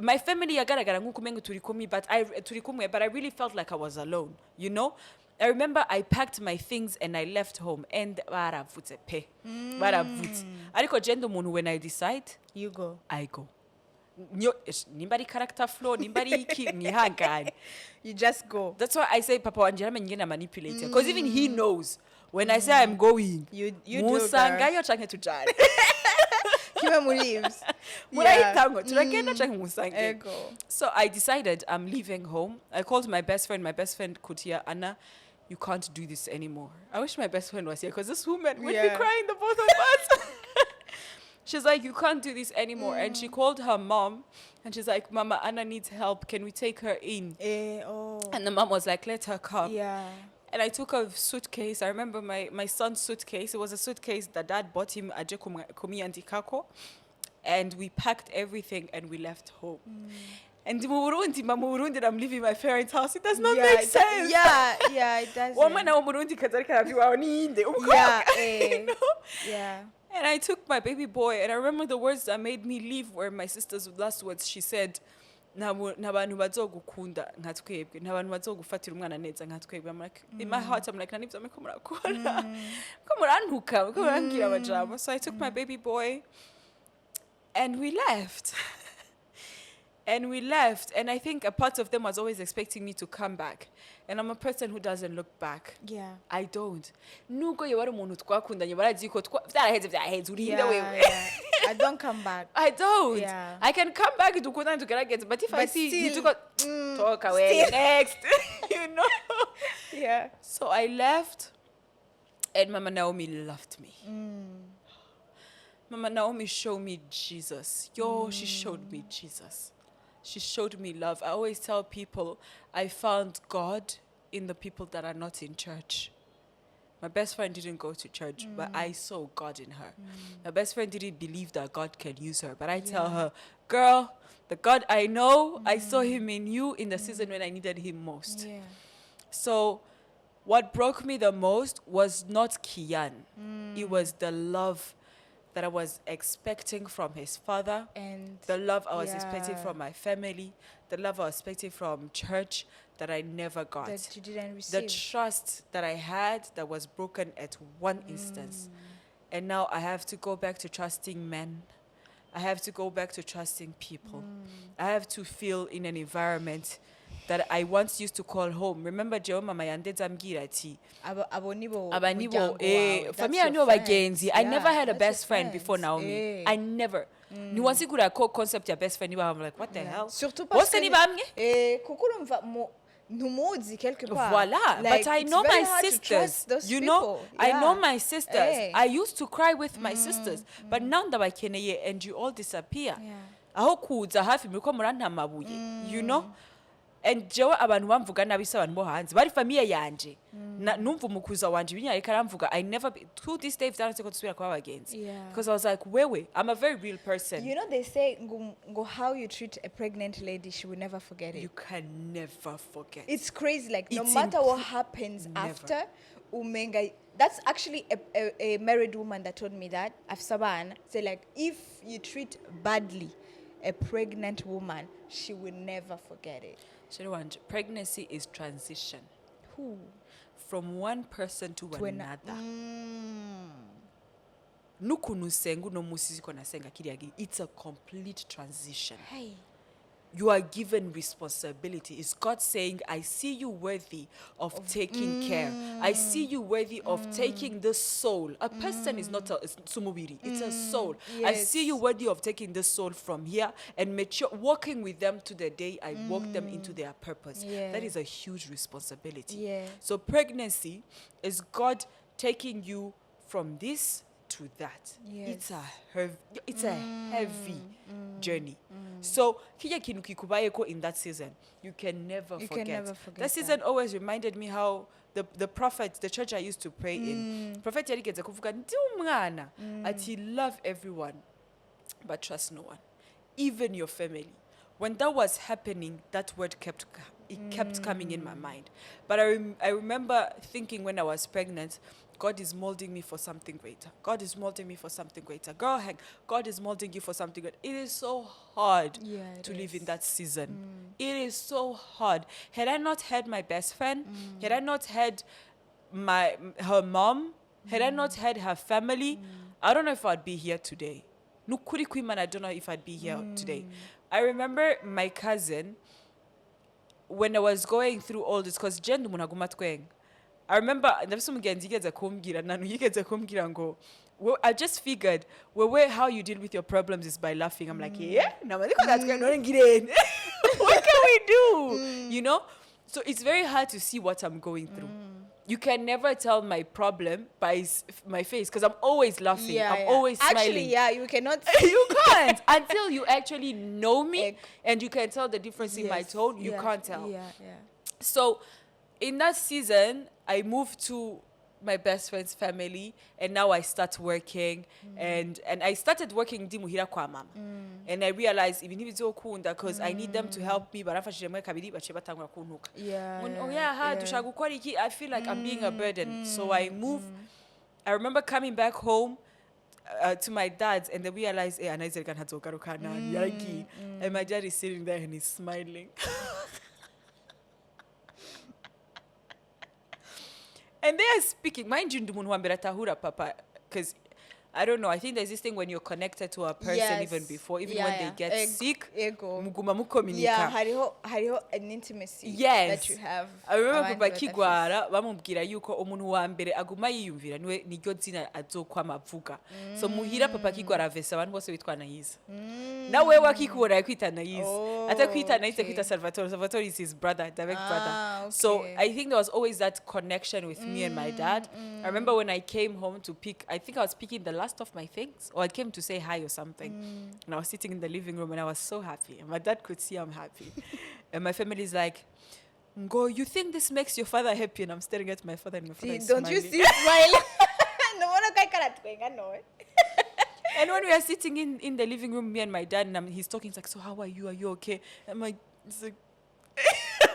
my family yagaragara nkukumenga turi kumwe, but I really felt like I was alone, you know. I remember I packed my things and I left home, and baravutse pe baravutse ariko gendo muntu, when I decide You go. I go. Nimbari character flow, nimbari iki nihangane. You just go. That's why I say Papa Wanjira mengena manipulator, because even he knows when I say I'm going. You do. Musanga yo change tujari. Kiwe mulives. So I decided I'm leaving home. I called my best friend. My best friend could hear, Anna, you can't do this anymore. I wish my best friend was here, because this woman would be crying, the both of us. She's like, you can't do this anymore. And she called her mom, and she's like, Mama, Anna needs help. Can we take her in? And the mom was like, let her come. Yeah. And I took a suitcase. I remember my son's suitcase. It was a suitcase that Dad bought him at Kumi and Kako. And we packed everything and we left home. And Murundi, I'm leaving my parents' house. It does not make sense. It does. Yeah. And I took my baby boy, and I remember the words that made me leave were my sister's last words. She said, "Nabantu bazogukunda nkatswebwe, nabantu bazogufatira umwana neza nkatswebwe." I'm like, in my heart, I'm like, "Nanivyo meko murakora, ko murantuka, ko murangira amajambo." So I took my baby boy, and we left. And we left, and I think a part of them was always expecting me to come back. And I'm a person who doesn't look back. Yeah. I don't. Nuko yewari umuntu twakundanye baraziko vyaraheze urinde wewe. I don't come back. I don't. Yeah. I can come back to kundana tugerageza, but if I see you talk away next, you know. Yeah. So I left, and Mama Naomi loved me. Mama Naomi showed me Jesus. She showed me Jesus. She showed me love. I always tell people I found God in the people that are not in church. My best friend didn't go to church, but I saw God in her. My best friend didn't believe that God can use her, but I tell her, girl, the God I know, I saw him in you in the season when I needed him most. Yeah. So what broke me the most was not Kian. It was the love that I was expecting from his father, and the love I was expecting from my family, the love I was expecting from church that I never got. That you didn't receive. The trust that I had that was broken at one instance. And now I have to go back to trusting men. I have to go back to trusting people. I have to feel in an environment that I once used to call home. Remember, Jehovah Mayande Zamgira ati. Abanibo. Family nibo bagenzi. I never had a best friend before Naomi. I never. Ni wasigura ko concept ya best friend. I'm like, what the hell? Surtout parce que kukulumva numuzi quelque part. Voilà. Like, but I know my sisters. You know, I know my sisters. I used to cry with my sisters. But now that I can and you all disappear. Aho kuza hafi miko muranta mabuye. You know? And jewe abantu bamvuga nabi se abantu bo hanze bari famille yanje numva umukuza wanje binyari karamvuga I never to this day vyaranse ko tusubira kwa bagenzi because I was like wewe I'm a very real person. You know they say go how you treat a pregnant lady, she will never forget it. You can never forget. It's crazy, like no matter what happens after umenga. That's actually a married woman that told me that Afsaban said, like, if you treat badly a pregnant woman, she will never forget it. Pregnancy is transition. Who? From one person to another. Nukunusengu no musiziko nasenga kiriagi. It's a complete transition. Hey. You are given responsibility. It's God saying, I see you worthy of taking care. I see you worthy of taking the soul. A person is not a sumubiri. It's a soul. Yes. I see you worthy of taking the soul from here and walking with them to the day I walk them into their purpose. Yes. That is a huge responsibility. Yes. So pregnancy is God taking you from this to that. Yes. It's a heavy journey. So kija kinu kikubayeko in that season, you can never forget. That season always reminded me how the prophet, the church I used to pray in, prophet yarigeze kuvuga ndi umwana ati love everyone but trust no one, even your family. When that was happening, that word kept coming in my mind. But I remember thinking when I was pregnant, God is molding me for something greater. God is molding me for something greater. Girl, hang, God is molding you for something greater. It is so hard to live in that season. It is so hard. Had I not had my best friend, had I not had her mom, had I not had her family, I don't know if I'd be here today. Nukuri Kwiman, I don't know if I'd be here today. I remember my cousin, when I was going through all this, because Jen I remember I just figured how you deal with your problems is by laughing. I'm like, yeah, no, what can we do? You know? So it's very hard to see what I'm going through. You can never tell my problem by my face because I'm always laughing. I'm always smiling. Actually, you cannot. You can't until you actually know me and you can tell the difference in my tone. You can't tell. So in that season, I moved to my best friend's family and now I start working and I started working dimuhira kwa mama and I realized even if it's okunda because I need them to help me but afashije mwe kabiri bace batangura kuntuka dushaka gukora iki I feel like I'm being a burden so I moved. I remember coming back home to my dad's and then realized Anais and my dad is sitting there and he's smiling. And they are speaking. Mind you, papa, because I don't know. I think there's this thing when you're connected to a person even before, even when they get sick. Hariho an intimacy that you have. I remember papa kigwara bamubwira yuko umuntu wa mbere aguma yiyumvira niryo zina azokwama avuga. So muhira papa kigwara vesa abantu bose bitwa Anais. Nawe wakikubona yakwita Anais. Atakwita Anais kwita Salvatore. Salvatore is his brother, direct brother. Okay. So I think there was always that connection with me and my dad. I remember when I came home to pick, I think I was picking the last of my things, or I came to say hi or something. And I was sitting in the living room and I was so happy. And my dad could see I'm happy. And my family's like, Ngo, you think this makes your father happy? And I'm staring at my father and my father is don't smiling. You see smiling? And when we are sitting in the living room, me and my dad, and he's talking, he's like, so how are you? Are you okay? I'm like, it's like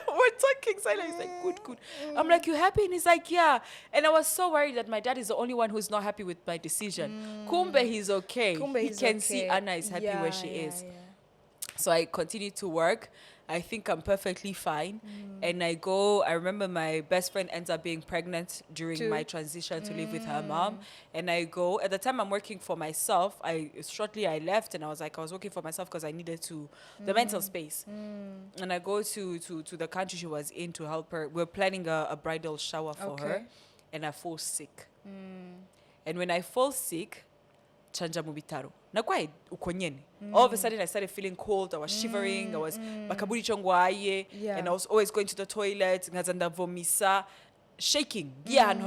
we're talking silently. He's like, good. I'm like, you happy? And he's like, yeah. And I was so worried that my dad is the only one who's not happy with my decision. Kumbe, he's okay. He can see Anna is happy where she is. Yeah. So I continued to work. I think I'm perfectly fine. And I remember my best friend ends up being pregnant during my transition to live with her mom. And I go, at the time I'm working for myself, shortly I left and I was working for myself because I needed the mental space. And I go to the country she was in to help her. We're planning a bridal shower for her. And I fall sick. And when I fall sick, chanja mubitaro. Nakwai ukonyene. All of a sudden I started feeling cold. I was shivering. I was bakaburi chongwaye. And I was always going to the toilet. Ngazanda vomisa. Shaking. And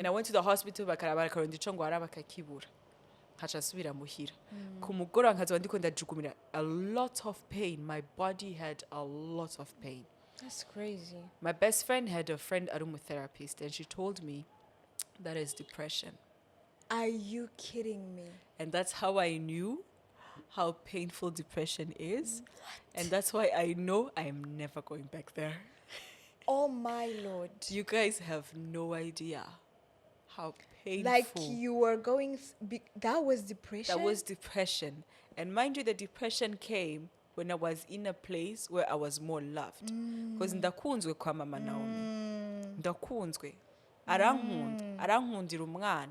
I went to the hospital. Bakarabara karondi chongwara bakakibura. Hachasubira muhira. Kumugora nkazo ndiko ndajugumira. A lot of pain. My body had a lot of pain. That's crazy. My best friend had a friend aromatherapist and she told me that is depression. Are you kidding me? And that's how I knew how painful depression is. What? And that's why I know I am never going back there. Oh my Lord. You guys have no idea how painful. Like you were going, that was depression? That was depression. And mind you, the depression came when I was in a place where I was more loved. Because ndakunzwe kwa mama Naomi. Ndakunzwe. Arankundira umwana.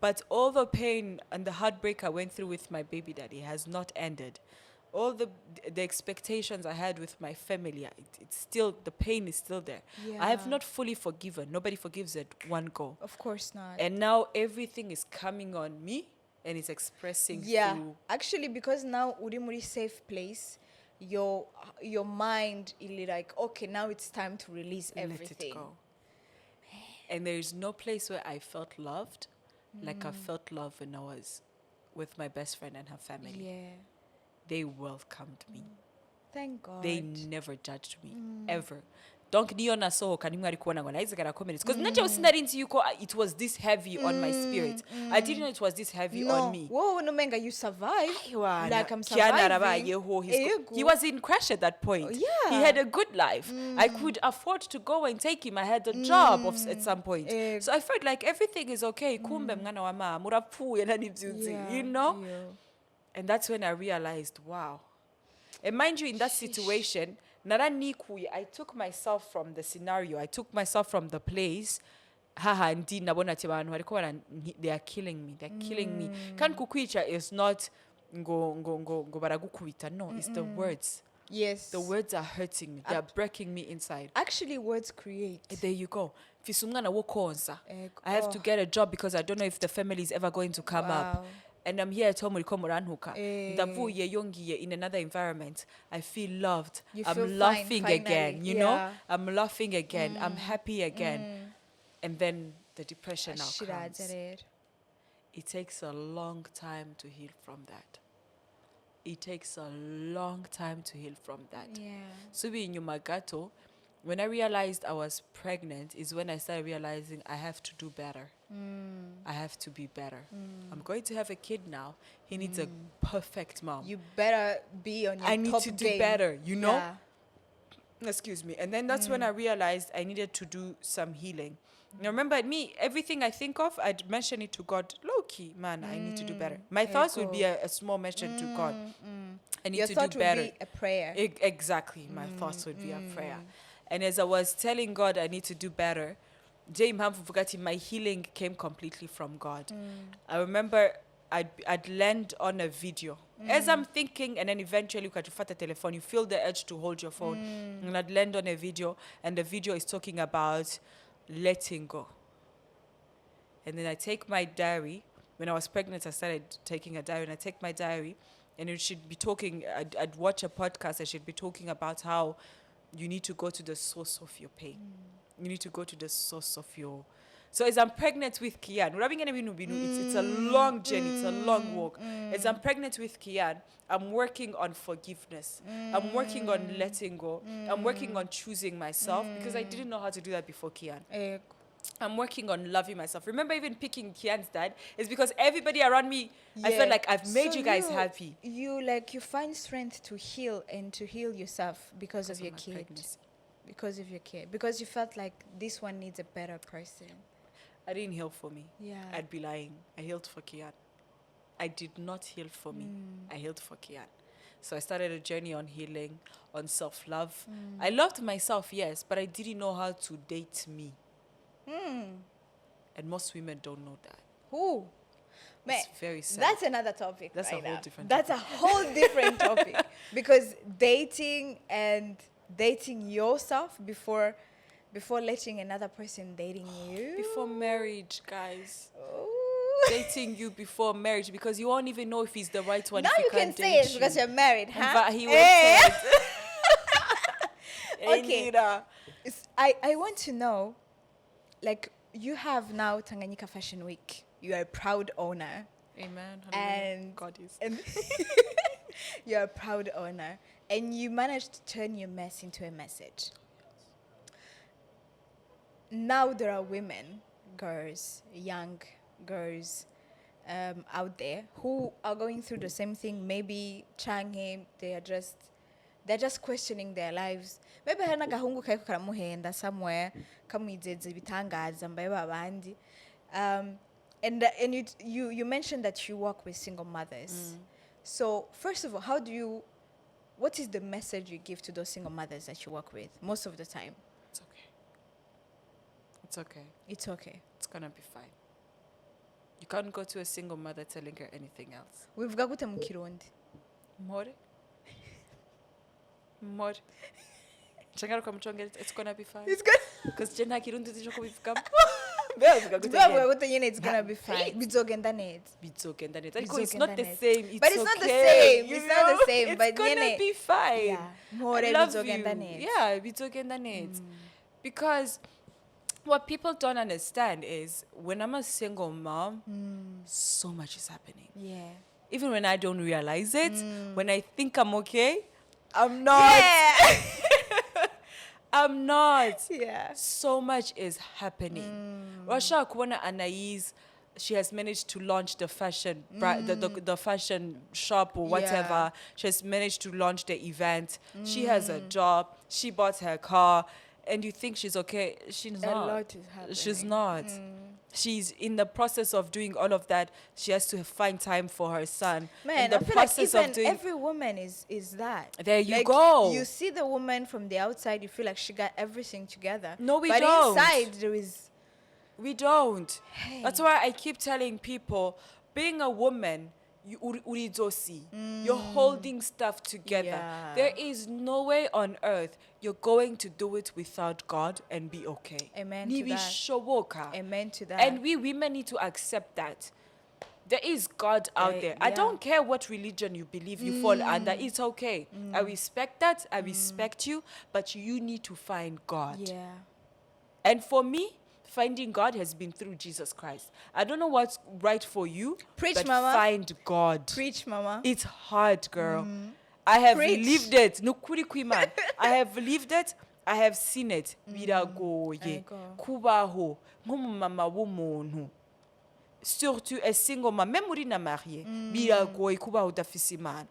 But all the pain and the heartbreak I went through with my baby daddy has not ended. All the expectations I had with my family, it's still, the pain is still there. I have not fully forgiven. Nobody forgives at one go. Of course not. And now everything is coming on me and it's expressing through. Actually, because now Urimuri safe place, your mind is like, okay, now it's time to release everything. Let it go. And there is no place where I felt loved like I felt love when I was with my best friend and her family. Yeah. They welcomed me. Thank God. They never judged me, ever. donc niyo nasohoka nimwe ari kubona ngo nahize karakomeretse because naje sinari nzi yuko it was this heavy on my spirit. I didn't know it was this heavy on me. Whoa, no menga, you survived. Like I'm surviving. surviving. He was in crash at that point. Yeah. He had a good life. I could afford to go and take him. I had a job at some point. So I felt like everything is okay. Kumbe mngana wa mama murapfuye na nibzuzi, you know? Yeah. And that's when I realized, wow. And mind you, in that situation, I took myself from the scenario. I took myself from the place. Haha, ndi nabona tibanu they are killing me. They're killing me. Kan kukwicha is not go baragukubita. No, it's the words. Yes. The words are hurting me. They are breaking me inside. Actually, words create. There you go. I have to get a job because I don't know if the family is ever going to come up. And I'm here at home in another environment. I feel loved. I'm laughing again, you know? I'm laughing again. I'm happy again. And then the depression now comes. It takes a long time to heal from that. It takes a long time to heal from that. Yeah. So in Yumagato, when I realized I was pregnant is when I started realizing I have to do better. I have to be better. I'm going to have a kid now. He needs a perfect mom. You better be on your I need top to game. do better, you know? Yeah. Excuse me. And then that's when I realized I needed to do some healing. Now remember me, everything I think of, I'd mention it to God. Low-key, man, I need to do better. My thoughts would be a small mention to God. I need Your to thought do would better. be a prayer. Exactly. My thoughts would be a prayer. And as I was telling God I need to do better, my healing came completely from God. I remember I'd land on a video. As I'm thinking, and then eventually you the telephone, you feel the urge to hold your phone. And I'd land on a video, and the video is talking about letting go. And then I take my diary. When I was pregnant, I started taking a diary, and I take my diary, and it should be talking, I'd watch a podcast, I should be talking about how you need to go to the source of your pain. You need to go to the source of your... So as I'm pregnant with Kian, it's a long journey, it's a long walk. As I'm pregnant with Kian, I'm working on forgiveness. I'm working on letting go. I'm working on choosing myself because I didn't know how to do that before Kian. I'm working on loving myself. Remember even picking Kian's dad is because everybody around me, I felt like I've made you guys happy. You find strength to heal and to heal yourself because of your kid. Pregnancy. Because of your kid. Because you felt like this one needs a better person. I didn't heal for me. Yeah. I'd be lying. I healed for Kian. I did not heal for me. I healed for Kian. So I started a journey on healing, on self-love. I loved myself, yes, but I didn't know how to date me. And most women don't know that. Who? It's very sad. That's another topic. That's right a whole now. different That's topic. a whole different topic. Because dating yourself before letting another person dating you. Before marriage, guys. Ooh. Dating you before marriage because you won't even know if he's the right one. Now if you he can can't say date it because you. you're married, huh? But he Hey. won't. Okay. I want to know, like, you have now Tanganyika Fashion Week. You are a proud owner. Amen. And God is. And you're a proud owner. And you managed to turn your mess into a message. Now there are women, girls, young girls out there who are going through the same thing. Maybe Changi, they're just questioning their lives. Maybe hana gahungu kaiko karamuhenda somewhere kamwizeze bitangaza mbaye babandi. And you mentioned that you work with single mothers. So first of all, what is the message you give to those single mothers that you work with most of the time? It's okay. It's okay. It's okay. It's gonna be fine. You can't go to a single mother telling her anything else. Wivuga gute mu Kirundi? More. It's gonna be fine. It's good. Because Jenna Kirundi is not It's gonna be fine. Bizogenda neza. It's not the same. But it's not the same. You It's not the same. It's But gonna be fine. Yeah. More I love you. bizogenda neza. Yeah, bizogenda neza. Because what people don't understand is when I'm a single mom, so much is happening. Yeah. Even when I don't realize it, when I think I'm okay, I'm not. Yeah. I'm not. Yeah. So much is happening. Rasha Kuwana Anais, she has managed to launch the fashion, the fashion shop or whatever. Yeah. She has managed to launch the event. She has a job. She bought her car. And you think she's okay. She's A not. lot is happening. She's not. She's in the process of doing all of that. She has to find time for her son. Man, in the I feel process like even of doing every woman is that. There you Like, go. You see the woman from the outside, you feel like she got everything together. No, we but don't. inside there is. We don't. Hey. That's why I keep telling people, being a woman, you're holding stuff together. Yeah. There is no way on earth you're going to do it without God and be okay. Amen to that. Showoka. Amen to that. And we women need to accept that. There is God out there. I yeah. don't care what religion you believe you fall under. It's okay. I respect that. I respect you. But you need to find God. Yeah. And for me, finding God has been through Jesus Christ. I don't know what's right for you. Preach, but mama. find God. Preach, mama. It's hard, girl. I have Preach. lived it. Nukuri kwiman. I have lived it. I have seen it. Biragoye. Kubaho. Ngumama wumuntu. Surtout a single man. Même uri na marié. Biragoye kubaho dafisi man.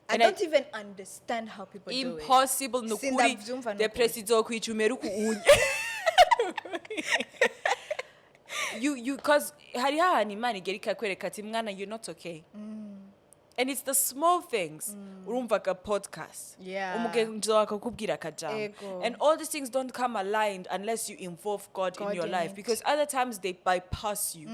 I don't even understand how people impossible do it. Nukuri. The president kuichumeruku unye. You cause hariha ni mani gerika kwereka ati mwana you're not okay. And it's the small things. Urumva ka podcast. Yeah. Umugenzi akakubwira akajambo. Ego. And all these things don't come aligned unless you involve God in your in life. it. Because other times they bypass you.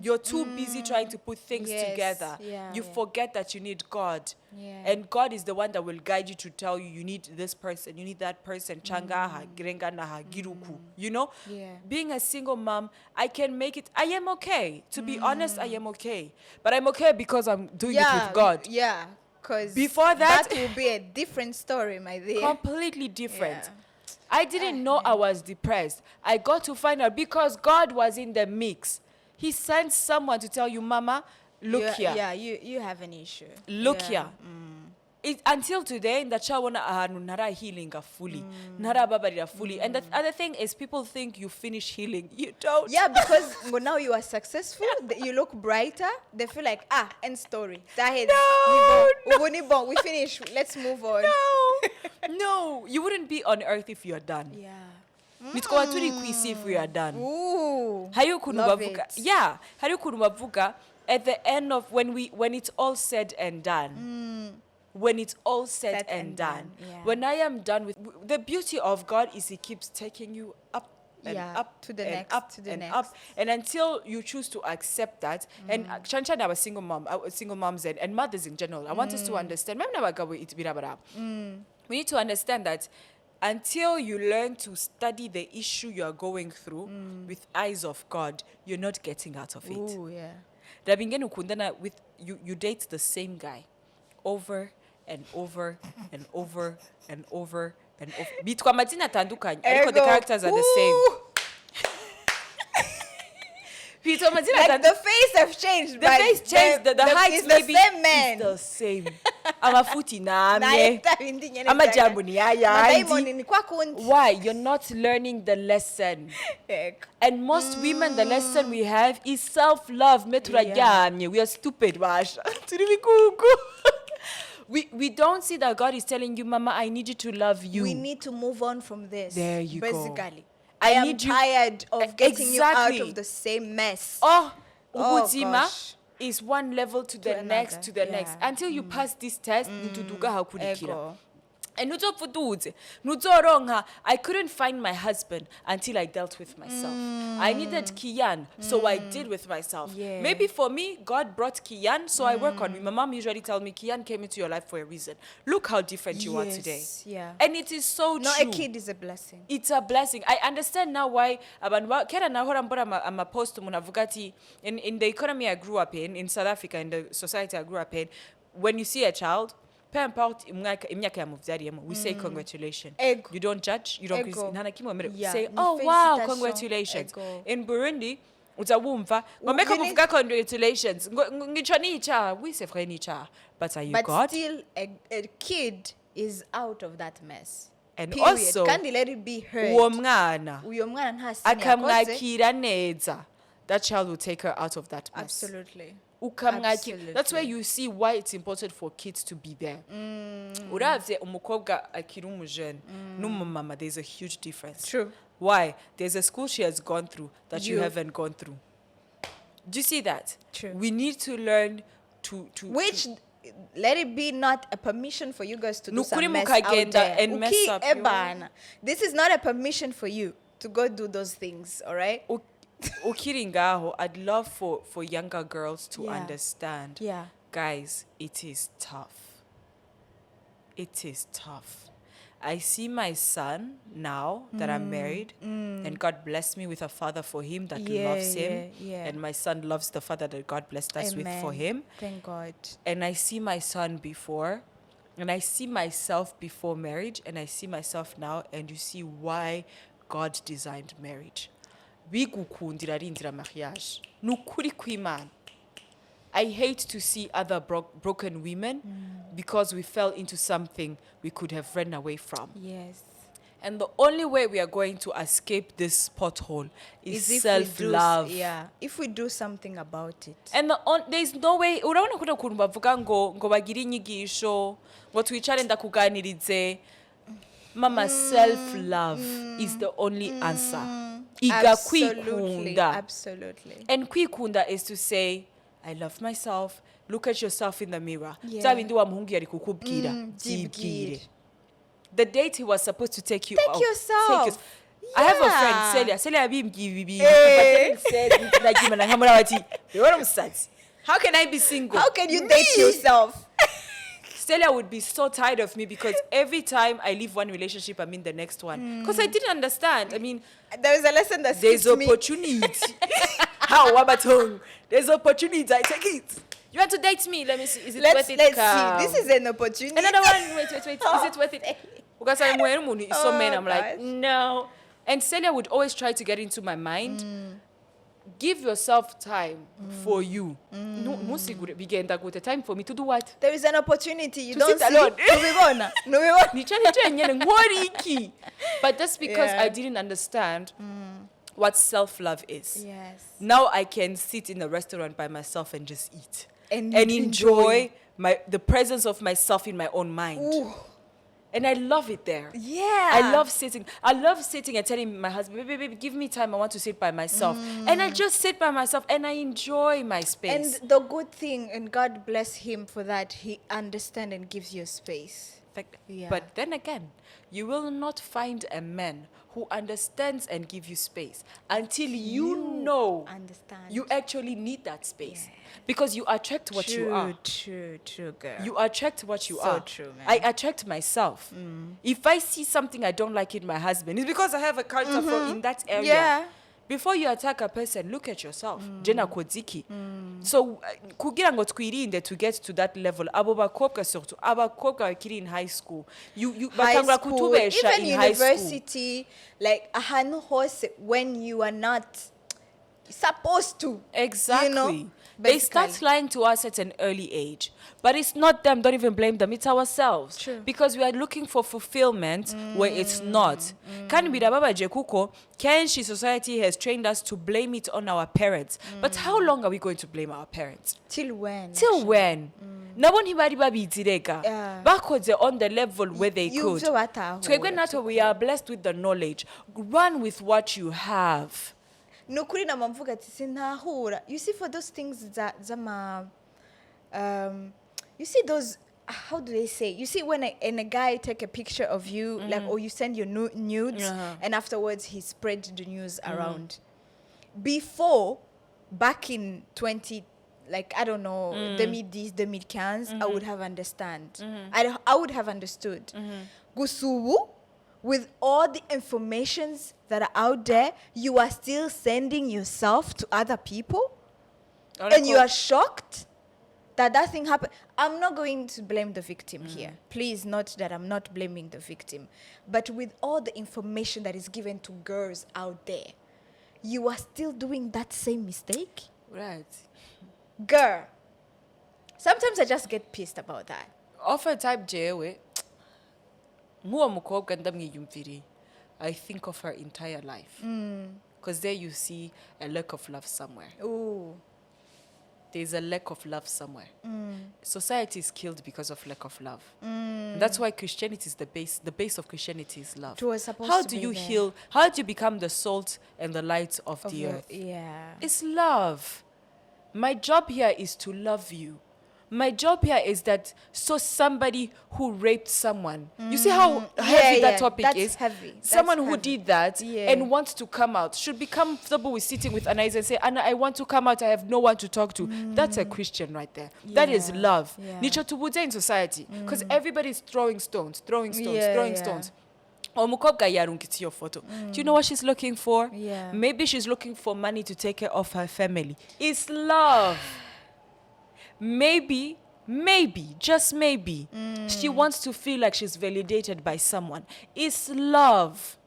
You're too busy trying to put things Yes. together. Yeah, You yeah. forget that you need God. Yeah. And God is the one that will guide you to tell you need this person, you need that person. Changaha, girenganaha, giruku. You know? Yeah. Being a single mom, I can make it. I am okay. To be honest, I am okay. But I'm okay because I'm doing it with God. Yeah. Because Before that will be a different story, my dear. Completely different. Yeah. I didn't know I was depressed. I got to find out because God was in the mix. He sent someone to tell you, Mama, look here. Yeah, you have an issue. Look Yeah. here. Until today, in the chawana nara healing fully, nara babarira fully. And the other thing is, people think you finish healing. You don't. Yeah, because now you are successful, you look brighter. They feel like end story. No, we finish. Let's move on. No, you wouldn't be on earth if you're done. Yeah. Nitkowa turi kwisi if we are done. Ooh. Hayo kunu Love bavuga. it. Yeah, hayo kunu bavuga at the end of when it's all said and done. When it's all said and done. yeah. When I am done with the beauty of God is He keeps taking you up and up to the and next, up to the and next. up, and until you choose to accept that. And Chanchan, I was single moms and mothers in general. I want us to understand. We need to understand that until you learn to study the issue you are going through with eyes of God, you're not getting out of it. Ooh, yeah. Rabingenu kundana with you date the same guy over and over and over and over and over. Bitwa majina tandukanye, ariko the characters are the same. Bitwa majina Like the face have changed. the face changed, the height is maybe the same man. is the same. Amafuti namye. Naita bindi nyene Amajambo ni Na yayandi. diamond ni kwa kundi. Why? You're not learning the lesson. And most women, the lesson we have is self-love. We are stupid, Basha. We don't see that God is telling you, Mama, I need you to love you. We need to move on from this. There you go. Basically. I I am need you- tired of getting you out Exactly. of the same mess. Oh, Oh, Ubuzima gosh. is one level to the next, another, to the yeah. next. Until you pass this test, nituduga hakurikira. Ego. And nuzoronga, I couldn't find my husband until I dealt with myself. I needed Kian, so I did with myself. Yeah. Maybe for me, God brought Kian, so I work on me. My mom usually tells me, Kian came into your life for a reason. Look how different you are today. Yeah. And it is so No, true. a kid is a blessing. It's a blessing. I understand now why kera nahora mbora amapost munavugati in the economy I grew up in South Africa, in the society I grew up in, when you see a child, peu importe imyaka ya muvyariyemo, we say congratulations. Ego. You don't judge, you don't Ego. say, Ni oh wow, felicitation. congratulations. Ego. In Burundi utawumva ngomeka you need- kuvuga congratulations ngicho nicha, we say frère nicha, but are you But God? still, a kid is out of that mess. and Period. also Kandi let it be heard. uwo mwana Uyo mwana ntasinya yakoze. akamwakira neza, that child will take her out of that mess. Absolutely. Ukamwakira. That's where you see why it's important for kids to be there. Uravye umukobwa akiri umujene n'umumama, there's a huge difference. True. Why? There's a school she has gone through that you haven't gone through. Do you see that? True. We need to learn to let it be not a permission for you guys to do some Nukuri mess out mukagenda there. and mess up your- Ebana. This is not a permission for you to go do those things, all right? ukiri ngaho, I'd love for younger girls to Yeah. understand. Yeah. Guys, it is tough. It is tough. I see my son now that I'm married, and God blessed me with a father for him that loves him. yeah. And my son loves the father that God blessed us with for him. Thank God. And I see my son before, and I see myself before marriage, and I see myself now, and you see why God designed marriage. Bigukundira rindira mariage. Nukuri kw'Imana. I hate to see other broken women because we fell into something we could have run away from. Yes. And the only way we are going to escape this pothole is self-love. If we do something about it. And there's no way, urabona kuda kuntu bavuga ngo bagire inyigisho, ngo twicare ndakuganirize. Mama, self-love is the only answer. Iga kwikunda. Absolutely. And kwikunda is to say, I love myself. Look at yourself in the mirror. Yeah. The date he was supposed to take you Take out. yourself. I have a friend, Celia. How can I be single? How can you date yourself? Celia would be so tired of me because every time I leave one relationship, I'm in the next one. Because I didn't understand. I mean, there is a lesson that there's skipped me. opportunity. How Wabatong? There's opportunity. I take it. You want to date me? Let me see. Is it worth it? Let's see. This is an opportunity. Another one. Wait. Is it worth it? Because I'm wearing so many. I'm like, gosh. no. And Celia would always try to get into my mind. Give yourself time for you. No, begin with time for me to do what? There is an opportunity. You To don't sit see. alone. But that's because Yeah. I didn't understand what self-love is. Yes. Now I can sit in a restaurant by myself and just eat. And enjoy the presence of myself in my own mind. Ooh. And I love it there. Yeah. I love sitting and telling my husband, baby, give me time. I want to sit by myself. And I just sit by myself and I enjoy my space. And the good thing, and God bless him for that, he understands and gives you space. Yeah. But then again, you will not find a man who understands and give you space until you know understand. you actually need that space. Yeah. Because you attract what you are. True, girl. You attract what you So are. true, man. I attract myself. If I see something I don't like in my husband, it's because I have a culture from in that area. Yeah. Before you attack a person, look at yourself. Jena kodiki. So kugira ngo twirinde to get to that level. Abo bakobwa surtout abakobwa bakiri in high school. You High batangura school, kutubesha even in high school. university, like ahantu hose when you are not supposed to. Exactly. You know? They start lying to us at an early age. But it's not them. Don't even blame them. It's ourselves. True. Because we are looking for fulfillment where it's not. Can be baba jekuko. Kenshi society has trained us to blame it on our parents. But how long are we going to blame our parents? Till when? Till when? Naboni bari babitireka. Yeah. Bakoze on the level where they You could. feel what I Twebwe hold. nato we are blessed with the knowledge. Run with what you have. Nukuri na mamvuga ati sinahura. You see, for those things you see those, how do they say? You see when a guy take a picture of you, like, or you send your nudes, and afterwards he spread the news around. Before, back in 20, like, I don't know, 2010, I would have understand. I would have understood. Gusubu, with all the informations that are out there, you are still sending yourself to other people, and you are shocked that thing happened. I'm not going to blame the victim here. Please, not that I'm not blaming the victim. But with all the information that is given to girls out there, you are still doing that same mistake? Right. Girl, sometimes I just get pissed about that. Offer type J. Nk'uwo mukobwa ndamwiyumviriye, I think of her entire life. Because there you see a lack of love somewhere. Ooh. There's a lack of love somewhere. Society is killed because of lack of love. And that's why Christianity is the base. The base of Christianity is love. It was supposed How to do be you there. heal? How do you become the salt and the light of the earth? Yeah. It's love. My job here is to love you. My job here is that so somebody who raped someone. You see how heavy that topic That's is? heavy. That's Someone who heavy. did that and wants to come out should be comfortable with sitting with Anais and say, Anna, I want to come out. I have no one to talk to. That's a Christian right there. That is love. Nicho tubuze in society. Because everybody is throwing stones. Throwing stones. Omukobwa yarungitse iyo photo. Do you know what she's looking for? Yeah. Maybe she's looking for money to take care of her family. It's love. Maybe, just maybe, she wants to feel like she's validated by someone. It's love.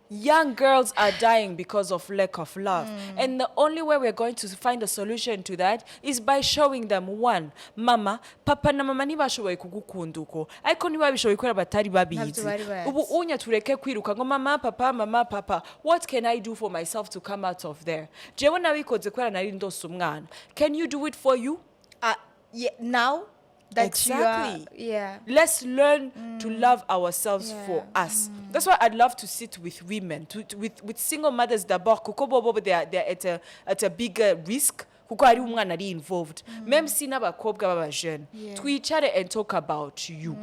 Young girls are dying because of lack of love. And the only way we're going to find a solution to that is by showing them, one, mama, papa na mama ntibashoboye kugukunda uko. Ariko ntibabishoboye kubera batari babizi. Ubu unya tureke kwiruka ngo mama, papa. What can I do for myself to come out of there? Jewe nabikoze kubera nari ndose umwana. Can you do it for you? Yeah, now that Exactly. you are, Let's learn to love ourselves for us. That's why I'd love to sit with women, with single mothers d'abord, kuko bobo they're at a bigger risk. Kuko ari umwana ari involved. Même si n'abakobwa baba jeune. Twicare and talk about you.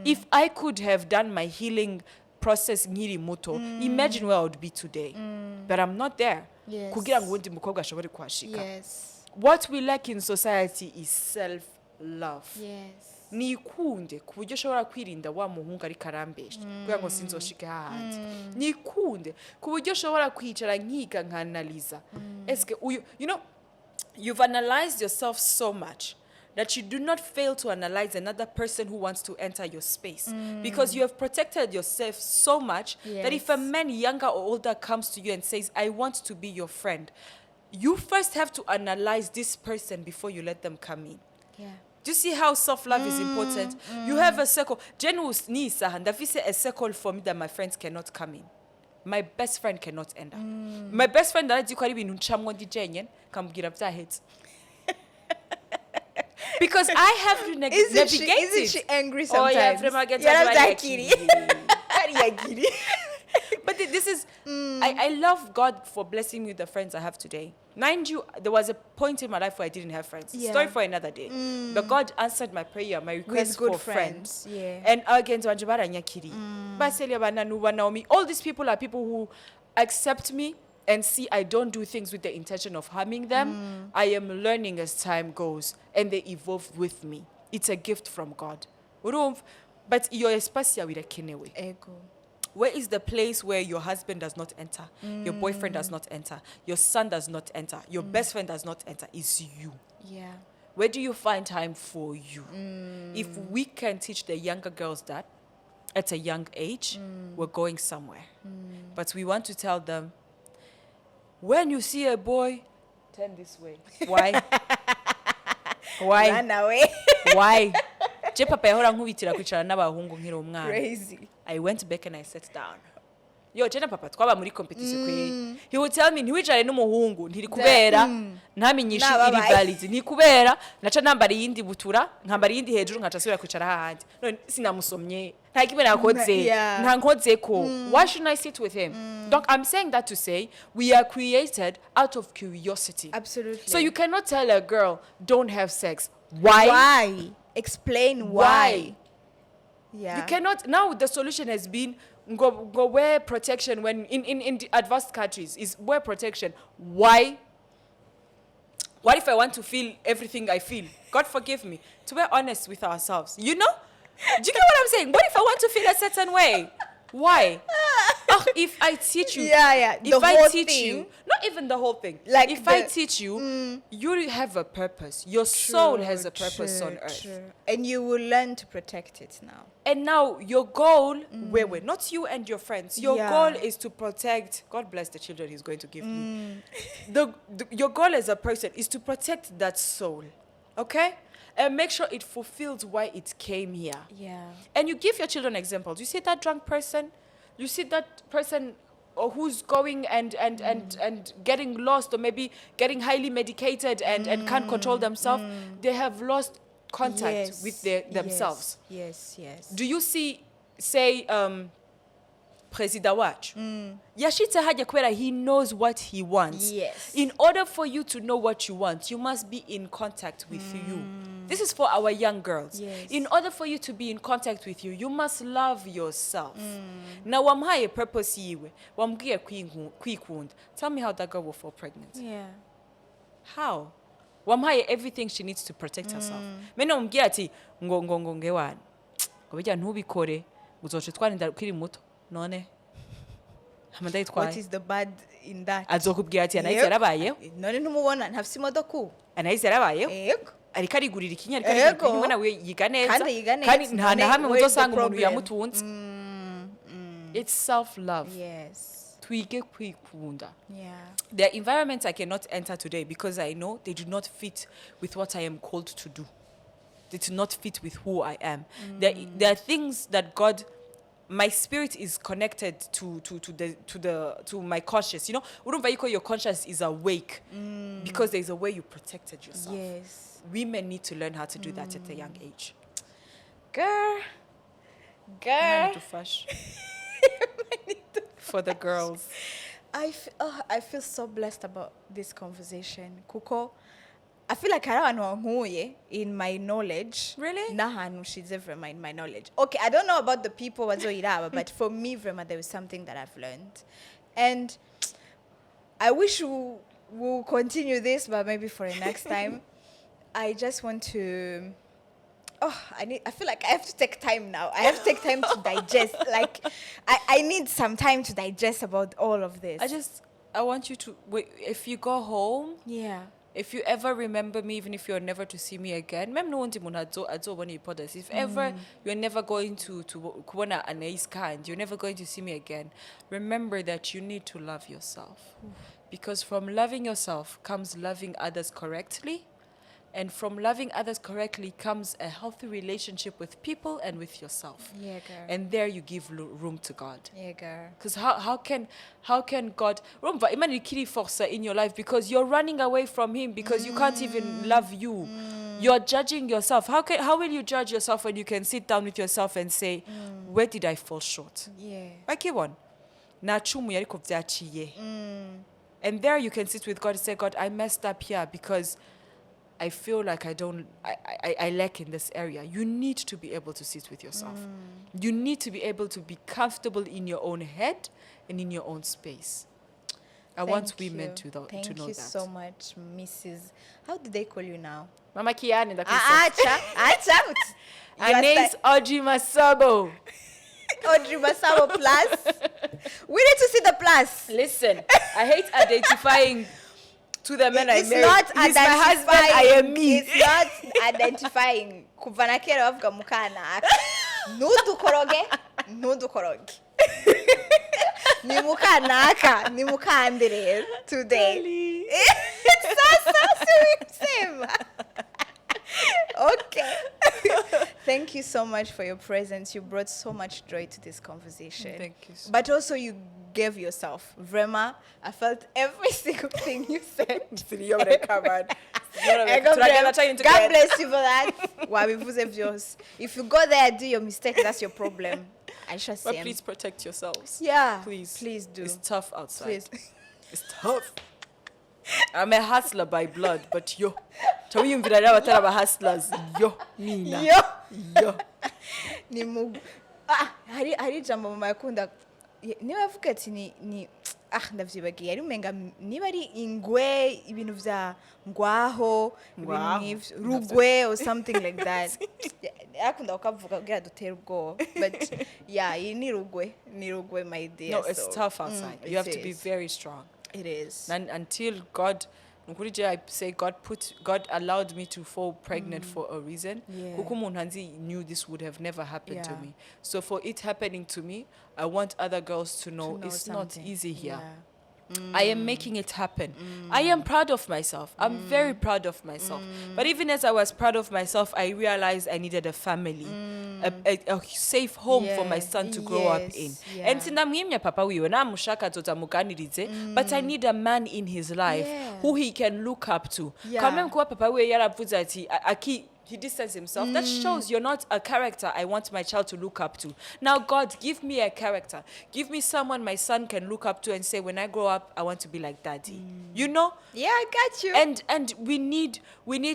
If I could have done my healing process nkiri muto, imagine where I would be today. But I'm not there. Yes. Kugira ngo undi mukobwa ashobore kuhashika. yes, What we lack in society is self-love. yes, Nikunde ku buryo ushobora kwirinda wa muhungu ari karambesha kugira ngo sinzoshike hahandi. Nikunde ku buryo ushobora kwicara nkiga nkanaliza. Eske you know, you've analyzed yourself so much that you do not fail to analyze another person who wants to enter your space. Because you have protected yourself so much that if a man younger or older comes to you and says, I want to be your friend, you first have to analyze this person before you let them come in. yeah. Do you see how self-love is important? You have a circle. Jenus ni sahan. That a circle for me that my friends cannot come in. My best friend cannot enter. My best friend that I do nunchamwa di jenyen come get up that hit. Because I have to navigate Isn't she angry sometimes? Oh yeah, from against But this is, I love God for blessing me with the friends I have today. Mind you, there was a point in my life where I didn't have friends. Yeah. Story for another day. But God answered my prayer, my request good for friends. friends. Yeah. And again, Naomi, all these people are people who accept me and see I don't do things with the intention of harming them. I am learning as time goes, and they evolve with me. It's a gift from God. But your espacia with a kinewe. Ego. Where is the place where your husband does not enter, your boyfriend does not enter, your son does not enter, your best friend does not enter? Is you. Yeah. Where do you find time for you? If we can teach the younger girls that at a young age, we're going somewhere. But we want to tell them, when you see a boy, turn this way. Why? Why? Run away. Why? Je papa yahora nkubitira kwicara n'abahungu nkiri umwana. Crazy. I went back and I sat down. Yo, jena papa twaba muri competition kweli. He would tell me ntiwicare n'umuhungu ntiri kubera ntamenyisha iri valid. Ni kubera naca nambara yindi butura, nkambara yindi hejuru nkaca sura kwicara hahandi. None sinamusomye. Nta kimwe nakoze. Nta nkoze ko. Why shouldn't I sit with him? Donc I'm saying that to say we are created out of curiosity. Absolutely. So you cannot tell a girl don't have sex. Why? Why? Explain why. Yeah. You cannot. Now the solution has been go wear protection when in the advanced countries is wear protection. Why? What if I want to feel everything I feel? God forgive me. To be honest with ourselves, you know? Do you get what I'm saying? What if I want to feel a certain way? Why? If I teach you, Yeah. If I teach you, not even the whole thing. Like if I teach you, you have a purpose. Your soul has a purpose on earth. True. And you will learn to protect it now. And now your goal, we're not you and your friends. Your goal is to protect. God bless the children He's going to give me. Your goal as a person is to protect that soul, okay? and make sure it fulfills why it came here. Yeah. And you give your children examples. You see that drunk person, you see that person or who's going and getting lost, or maybe getting highly medicated and can't control themselves. They have lost contact with themselves. Yes. Do you see, say, President Watch? Yashita haja kwera, he knows what he wants. Yes. In order for you to know what you want, you must be in contact with you. This is for our young girls. Yes. In order for you to be in contact with you, you must love yourself. Now, wamhaye purpose yiwe, wamgiye kwikunda. Tell me how that girl will fall pregnant. Yeah. How? Wamhaye everything she needs to protect herself. Mena umgiye ati ngewani. Ngobijya ntubikore, uzoce twarinda ukiri muto. None. What is the bad in that? Azokubwira ati Anais yarabayeho. None ntumubona ntafise imodoka. Anais yarabayeho. Yego. Ariko arigurira ikinya, ariko arigurira ikinya, umwana we yiga neza. Kandi nta na hamwe muzosanga umuntu yamutunze. It's self-love. Yes. Twige kwikunda. Yeah. There are environments I cannot enter today because I know they do not fit with what I am called to do. They do not fit with who I am. There are things that God, my spirit is connected to my conscious. You know, urumva yuko your conscious is awake because there's a way you protected yourself. Yes. Women need to learn how to do that at a young age. Girl. I need to fash. For the girls. I feel so blessed about this conversation. Kuko, I feel like I in my knowledge. Really? Nahanu she's Vrema in my knowledge. Okay, I don't know about the people but for me, Vrema, there was something that I've learned. And I wish we'll continue this, but maybe for the next time. I just want to... I feel like I have to take time now. I have to take time to digest. Like, I need some time to digest about all of this. I want you to, if you go home, yeah. If you ever remember me, even if you're never to see me again, if ever you're never going to kuona Anais kind, you're never going to see me again, remember that you need to love yourself. Because from loving yourself comes loving others correctly. And from loving others correctly comes a healthy relationship with people and with yourself. Yeah, girl. And there you give room to God. Yeah, girl. Because how can God in your life because you're running away from Him because you can't even love you. You're judging yourself. How will you judge yourself when you can sit down with yourself and say, where did I fall short? Yeah. And there you can sit with God and say, God, I messed up here because I feel like I lack in this area. You need to be able to sit with yourself. You need to be able to be comfortable in your own head and in your own space. I want women to know that. Thank you so much, Mrs. How do they call you now? Mama Kiani. Anais Audrey Masabo. Audrey Masabo plus. We need to see the plus. Listen, I hate identifying to the men I married. He's my husband, I am me. It's not identifying. Kuvanakera wavuga mukana. Nudukoroge. Ni mukanaka, ni mukandire today. It's so same. Okay. Thank you so much for your presence. You brought so much joy to this conversation. Thank you so much. But also you gave yourself. Vrema, I felt every single thing you said. God God bless you for that. If you go there and do your mistake, that's your problem. I shall say. But please protect yourselves. Yeah. Please do. It's tough outside. Please. It's tough. I'm a hustler by blood, but yo. Tawiyum vidara watara ba hustlers. Yo. Nina. Yo. Hari jambo mama yakunda. Niba yavuga ati ni ndavyibagiye ari umenga niba ari ingwe ibintu vya ngwaho rugwe or something like that. Akunda ukavuga kugira dutere ubwoba, but yeah, ni rugwe my dear. No, it's tough outside. You have to be very strong. It is. And until God, I say God allowed me to fall pregnant for a reason. Kukumunhanzi knew this would have never happened to me. So for it happening to me, I want other girls to know it's not easy here. I am making it happen. I am proud of myself. I'm very proud of myself. But even as I was proud of myself, I realized I needed a family, a safe home for my son to grow up in. Yeah. And sindamwimya papa wiyo na mushaka totamukanirize, but I need a man in his life who he can look up to. Kamem kuwa papa wiyo yaravuze ati he distanced himself. That shows you're not a character I want my child to look up to. Now, God, give me a character. Give me someone my son can look up to and say, when I grow up, I want to be like daddy. You know? Yeah, I got you. And we need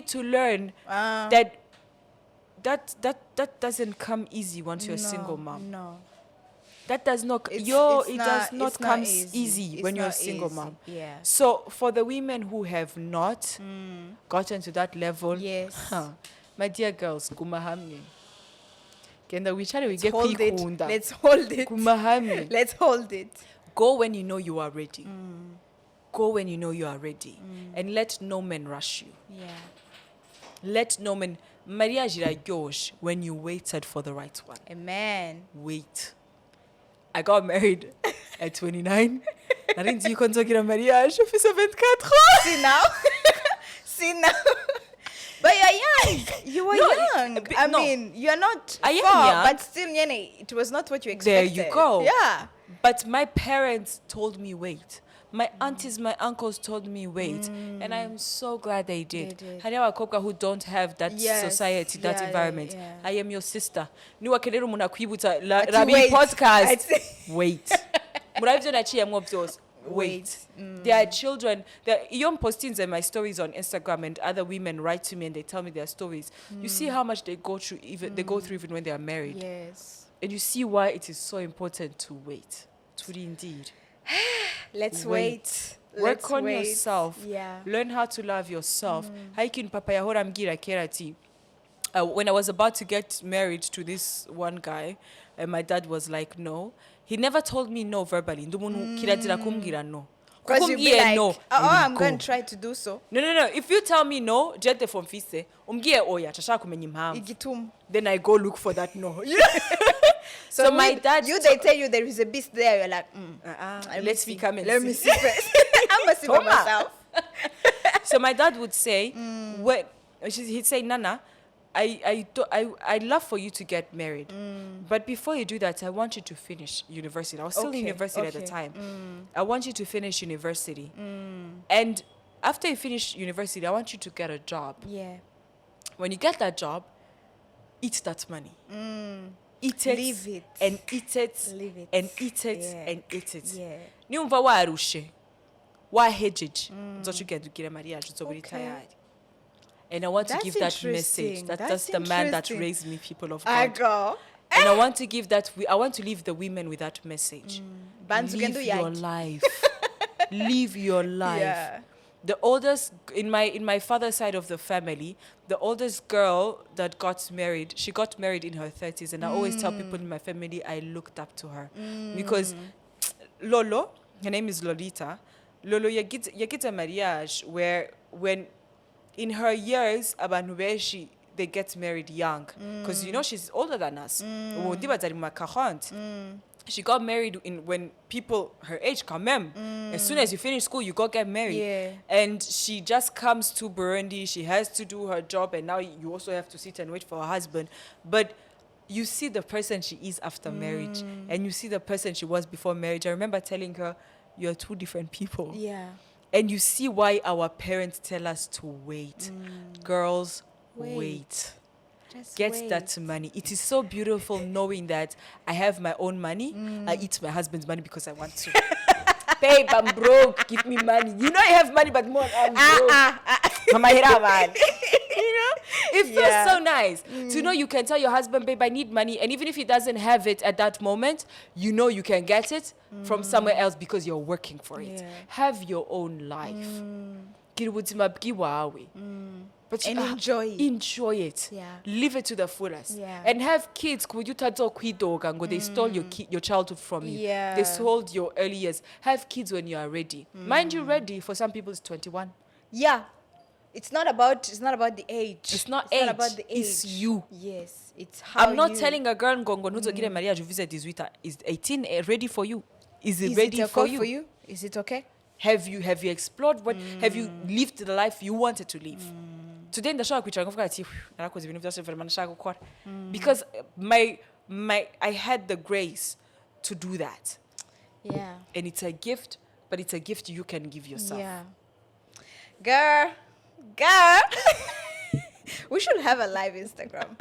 to learn that doesn't come easy once you're a single mom. No. That does not it does not come easy when you're a single mom. Yeah. So for the women who have not gotten to that level, my dear girls, kumahami. Kenda we get pikunda. Let's hold it. Kumahami. Let's hold it. Go when you know you are ready. Go when you know you are ready. And let no man rush you. Yeah. Let no man Maria Jirayosh when you waited for the right one. Amen. Wait. I got married at 29. I didn't see you talking a mariage. Je fais 24 ans. See now? See now? But you're young. You were young. I mean, you're not I am far, young. but still, it was not what you expected. There you go. Yeah. But my parents told me wait. My aunties, my uncles told me wait. And I am so glad they did. Hariya bakobwa who don't have that society, that environment. Yeah. I am your sister. Niwa kelero munakwibutsa Rabi podcast. Wait. Murabyo nachiye mwobzos. Wait. There are children. Young postings and my stories on Instagram, and other women write to me and they tell me their stories. You see how much they go through even when they are married. Yes. And you see why it is so important to wait. Truly indeed. Let's wait. Work on yourself. Yeah. Learn how to love yourself. Haikin papa yahora mgira kerati. When I was about to get married to this one guy, and my dad was like, no. He never told me no verbally. Ndumunu kiratira kumgira no. Because you'd be like, no, I'm going to try to do so. No. If you tell me no, jete from fise, umgie oya, chasha kumenyimham. Igitum. Then I go look for that no. So my dad, they tell you there is a beast there. You're like, let's become and let me see first. I'm gonna see for myself. So my dad would say, he'd say, Nana, I'd love for you to get married, but before you do that, I want you to finish university. I was still in university at the time. I want you to finish university, and after you finish university, I want you to get a job. Yeah. When you get that job, eat that money. Eat it, Leave it. and eat it, Leave it. and eat it, and eat it. Yeah. Niumva wa arushe, wa hedged. Zochu get to get a marriage. It's already tired. And I want to give that message. That's the man that raised me, people of God. I go. And I want to give that. I want to leave the women with that message. Live your life. Live your life. Yeah. The oldest in my father's side of the family, the oldest girl that got married, she got married in her 30s, and I always tell people in my family I looked up to her because Lolo, her name is Lolita. Lolo, you get a marriage where when in her years, Abanubeshi, they get married young because she's older than us. She got married when people her age come in. As soon as you finish school, you go get married. Yeah. And she just comes to Burundi. She has to do her job, and now you also have to sit and wait for her husband. But you see the person she is after marriage, and you see the person she was before marriage. I remember telling her, "You're two different people." Yeah. And you see why our parents tell us to wait. Girls, wait. Just Get wait. that money. It is so beautiful knowing that I have my own money. I eat my husband's money because I want to. Babe, I'm broke. Give me money. You know I have money, but more I'm broke. Mama Hira, man. It feels so nice to know you can tell your husband, babe, I need money. And even if he doesn't have it at that moment, you know you can get it from somewhere else because you're working for it. Have your own life. But enjoy it. Enjoy it. Yeah. Live it to the fullest. Yeah. And have kids. They stole your childhood from you. Yeah. They stole your early years. Have kids when you are ready. Mind you, ready for some people it's 21. Yeah. It's not about the age. It's not about the age. It's you. Yes. It's how I'm not telling a girl Ngongo Maria Juvisa 18 ready for you. Is it ready it for okay you? for you? Is it okay? Have you explored what? Have you lived the life you wanted to live? Today in the show, because I had the grace to do that. Yeah. And it's a gift, but it's a gift you can give yourself. Yeah. Girl. We should have a live Instagram.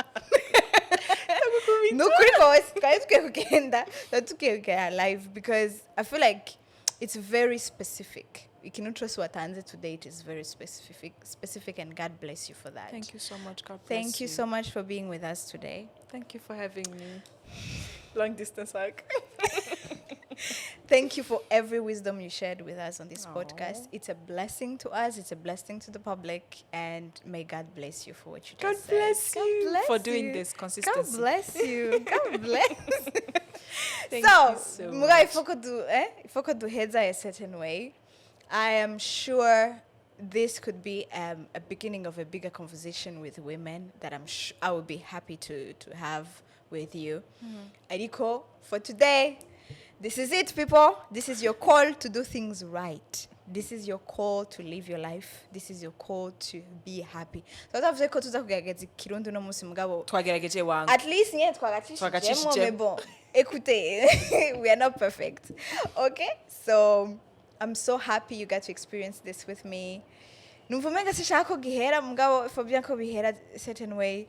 Live, because I feel like it's very specific. You cannot trust what answer today. It is very specific, and God bless you for that. Thank you so much. God bless Thank you so much for being with us today. Thank you for having me. Long distance hug. Thank you for every wisdom you shared with us on this podcast. It's a blessing to us. It's a blessing to the public. And may God bless you for what you just said. God bless for doing this consistently. God bless you. God bless. Thank you so much. If I could do heads a certain way, I am sure this could be a beginning of a bigger conversation with women that I would be happy to have with you. Eriko, for today, this is it, people. This is your call to do things right. This is your call to live your life. This is your call to be happy. So at least écoutez, we are not perfect. Okay? So I'm so happy you got to experience this with me. Numvumenga sishako gihera mugabo for byanko bihera a certain way.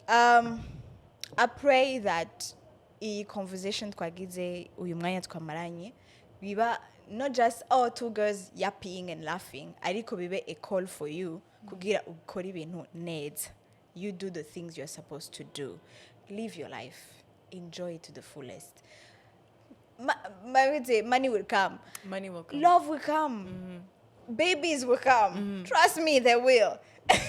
I pray that I conversation twagize uyu mwanya twamaranye biba not just two girls yapping and laughing, ariko bibe a call for you kugira ukora ibintu neza. You do the things you're supposed to do. Live your life. Enjoy it to the fullest. Money will come. Money will come. Love will come. Babies will come. Trust me, they will.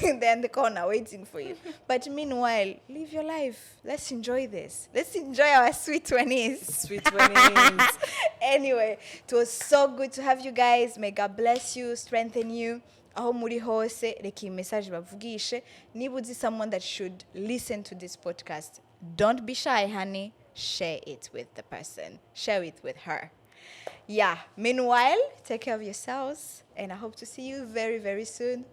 They're in the corner waiting for you. But meanwhile, live your life. Let's enjoy this. Let's enjoy our sweet 20s. Sweet 20s. Anyway, it was so good to have you guys. May God bless you, strengthen you. Aho muri hose reka message bavugishe. Niba uzi someone that should listen to this podcast, don't be shy, honey. Share it with the person. Share it with her. Yeah. Meanwhile, take care of yourselves, and I hope to see you very, very soon.